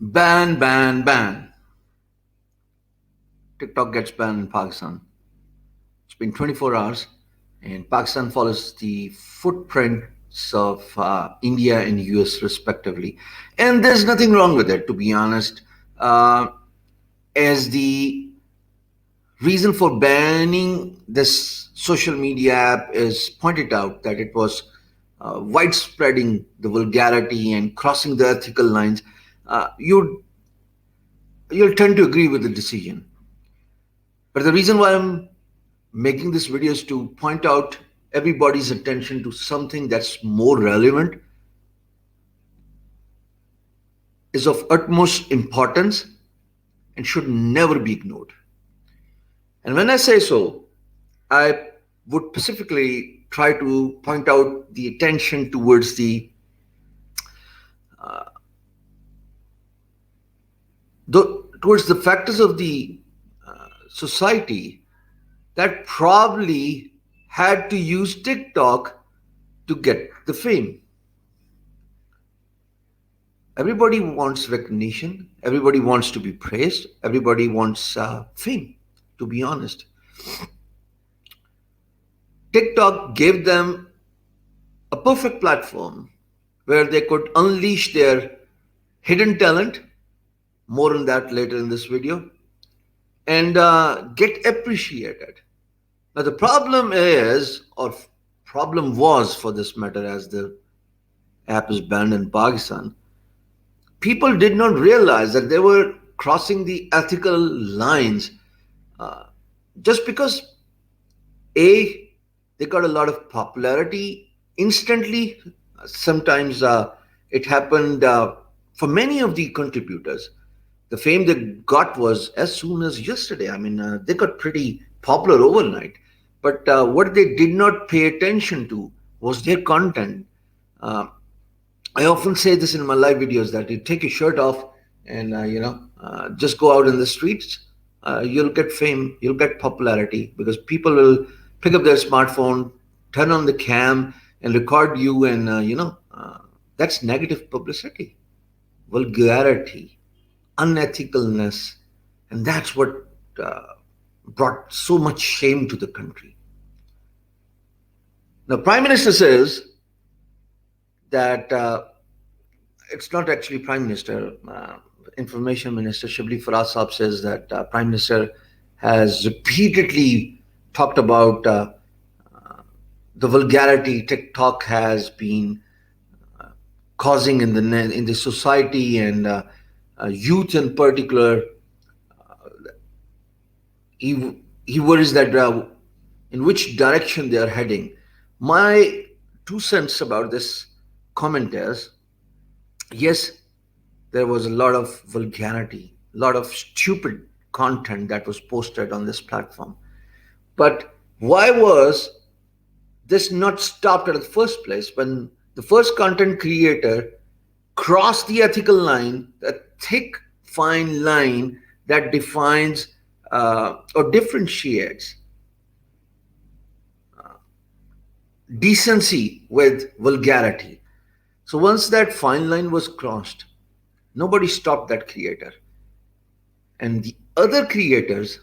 Ban, ban, ban. TikTok gets banned in Pakistan. It's been 24 hours, and Pakistan follows the footprints of India and US respectively. And there's nothing wrong with it, to be honest. Uh, as the reason for banning this social media app is pointed out that it was widespreading the vulgarity and crossing the ethical lines, you'll tend to agree with the decision. But the reason why I'm making this video is to point out everybody's attention to something that's more relevant, is of utmost importance, and should never be ignored. And when I say so, I would specifically try to point out the attention towards towards the factors of the society that probably had to use TikTok to get the fame. Everybody wants recognition. Everybody wants to be praised. Everybody wants fame, to be honest. TikTok gave them a perfect platform where they could unleash their hidden talent. More on that later in this video. And get appreciated. Now, the problem is, or problem was for this matter, as the app is banned in Pakistan, people did not realize that they were crossing the ethical lines uh, just because A, they got a lot of popularity instantly. Sometimes it happened for many of the contributors. The fame they got was as soon as yesterday. I mean, they got pretty popular overnight. But what they did not pay attention to was their content. Uh, I often say this in my live videos that you take your shirt off and just go out in the streets. You'll get fame, you'll get popularity because people will pick up their smartphone, turn on the cam, and record you, and that's negative publicity, vulgarity, unethicalness, and that's what uh, brought so much shame to the country. Now, Prime Minister says that it's not actually Prime Minister. Information Minister Shibli Farah Saab says that Prime Minister has repeatedly talked about the vulgarity TikTok has been causing in the society and youth in particular. He worries that in which direction they are heading. My 2 cents about this comment is, yes, there was a lot of vulgarity, a lot of stupid content that was posted on this platform. But why was this not stopped at the first place when the first content creator crossed the ethical line, the thick, fine line that defines or differentiates decency with vulgarity? So once that fine line was crossed, nobody stopped that creator. And the other creators,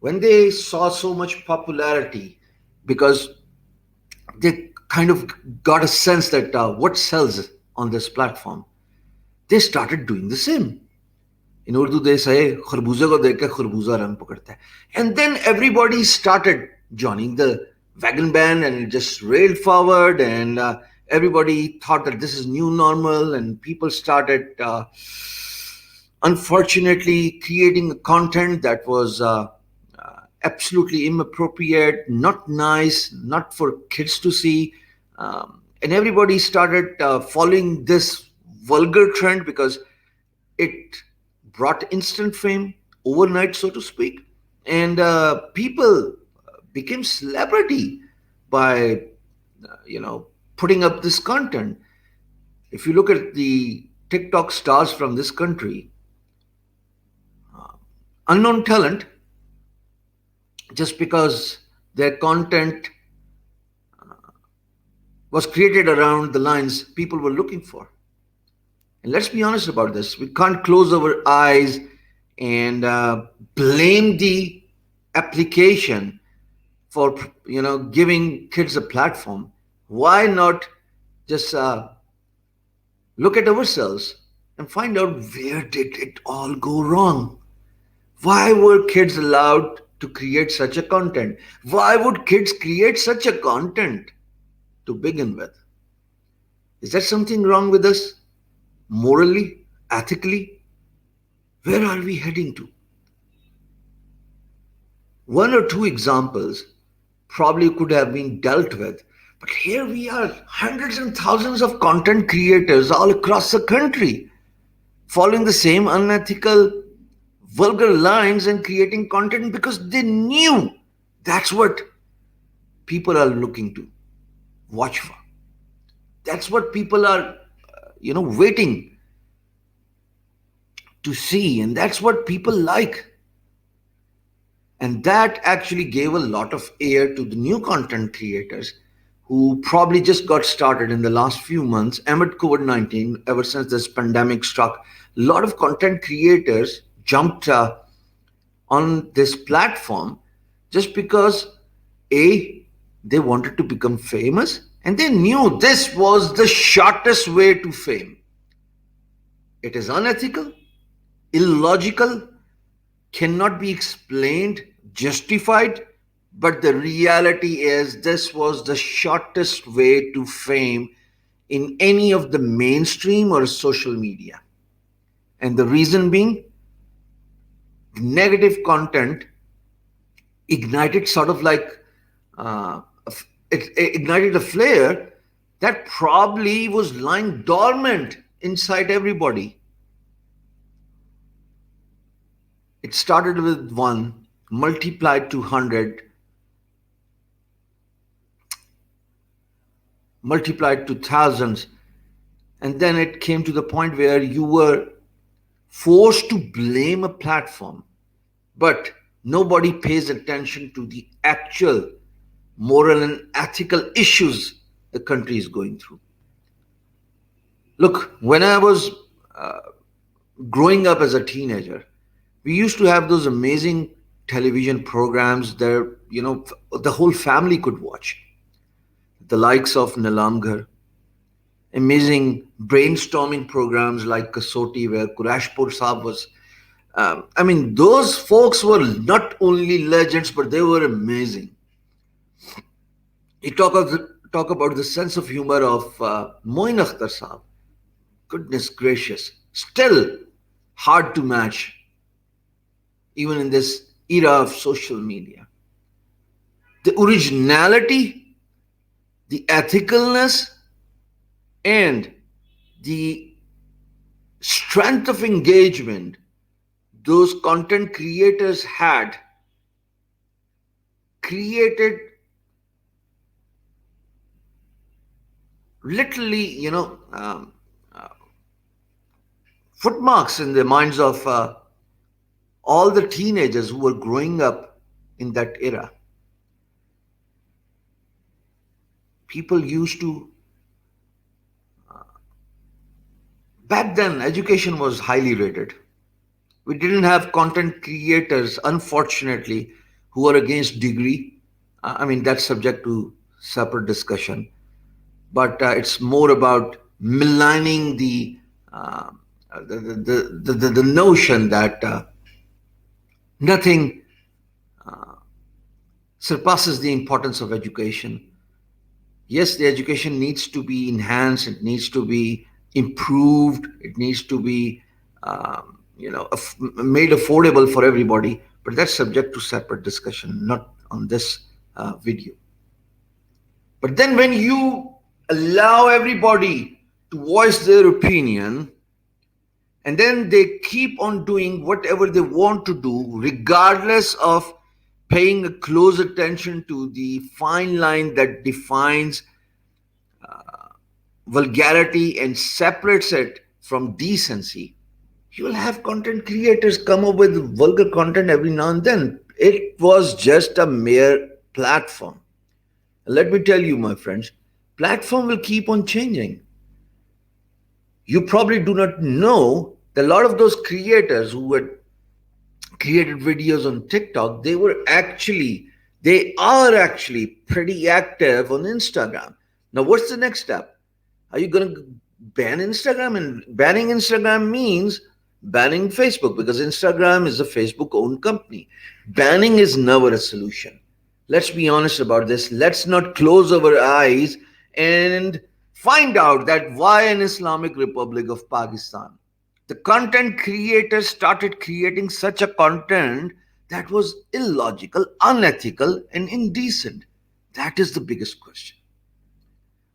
when they saw so much popularity, because they kind of got a sense that what sells on this platform, they started doing the same. In Urdu, they say, "Kharbuza ko dekh ke kharbuza rang pakadta hai." And then everybody started joining the wagon band and it just railed forward, and everybody thought that this is new normal, and people started unfortunately creating content that was absolutely inappropriate, not nice, not for kids to see. And everybody started following this vulgar trend because it brought instant fame overnight, so to speak. And people became celebrity by, putting up this content. If you look at the TikTok stars from this country, unknown talent, just because their content was created around the lines people were looking for. And let's be honest about this. We can't close our eyes and blame the application for giving kids a platform. Why not just look at ourselves and find out where did it all go wrong? Why were kids allowed to create such a content? Why would kids create such a content to begin with? Is there something wrong with us? Morally? Ethically? Where are we heading to? One or two examples probably could have been dealt with, but here we are, hundreds and thousands of content creators all across the country following the same unethical, vulgar lines and creating content because they knew that's what people are looking to watch for. That's what people are, waiting to see, and that's what people like. And that actually gave a lot of air to the new content creators who probably just got started in the last few months amid COVID-19. Ever since this pandemic struck, a lot of content creators jumped on this platform just because they wanted to become famous and they knew this was the shortest way to fame. It is unethical, illogical, cannot be explained, justified, but the reality is this was the shortest way to fame in any of the mainstream or social media. And the reason being, negative content ignited sort of like it ignited a flare that probably was lying dormant inside everybody. It started with 1, multiplied to 100, multiplied to thousands, and then it came to the point where you were forced to blame a platform, but nobody pays attention to the actual moral and ethical issues the country is going through. Look, when I was growing up as a teenager, we used to have those amazing television programs that the whole family could watch. The likes of Nilamghar, amazing brainstorming programs like Kasoti, where Kurashpur Saab was. Those folks were not only legends, but they were amazing. You talk about the sense of humor of Moin Akhtar Saab. Goodness gracious, still hard to match, even in this era of social media. The originality, the ethicalness, and the strength of engagement those content creators had created literally, footmarks in the minds of all the teenagers who were growing up in that era. People used to, back then, education was highly rated. We didn't have content creators, unfortunately, who are against degree. That's subject to separate discussion. But it's more about maligning the notion that nothing surpasses the importance of education. Yes, the education needs to be enhanced. It needs to be improved. It needs to be, made affordable for everybody. But that's subject to separate discussion, not on this video. But then when you allow everybody to voice their opinion, and then they keep on doing whatever they want to do, regardless of paying a close attention to the fine line that defines vulgarity and separates it from decency, you will have content creators come up with vulgar content every now and then. It was just a mere platform. Let me tell you, my friends, platform will keep on changing. You probably do not know that a lot of those creators who had created videos on TikTok, they are actually pretty active on Instagram. Now, what's the next step? Are you going to ban Instagram? And banning Instagram means banning Facebook, because Instagram is a Facebook owned company. Banning is never a solution. Let's be honest about this. Let's not close our eyes and find out that why an Islamic Republic of Pakistan. The content creators started creating such a content that was illogical, unethical, and indecent. That is the biggest question.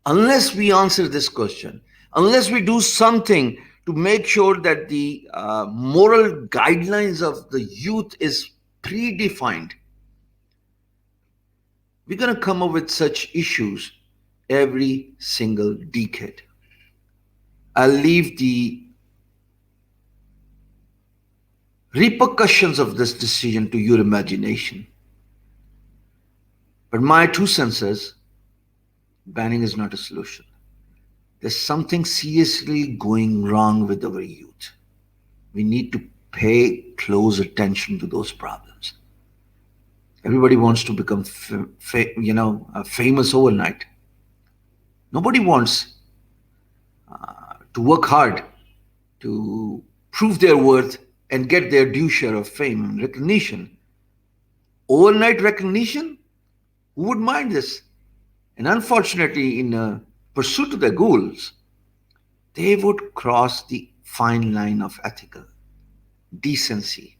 Unless we answer this question, unless we do something to make sure that the moral guidelines of the youth is predefined, we're going to come up with such issues every single decade. I'll leave the repercussions of this decision to your imagination. But my 2 cents is, banning is not a solution. There's something seriously going wrong with our youth. We need to pay close attention to those problems. Everybody wants to become famous overnight. Nobody wants to work hard to prove their worth and get their due share of fame and recognition. Overnight recognition? Who would mind this? And unfortunately, in pursuit of their goals, they would cross the fine line of ethical decency,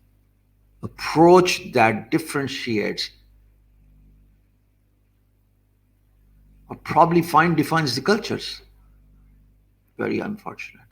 approach that differentiates or probably defines the cultures. Very unfortunate.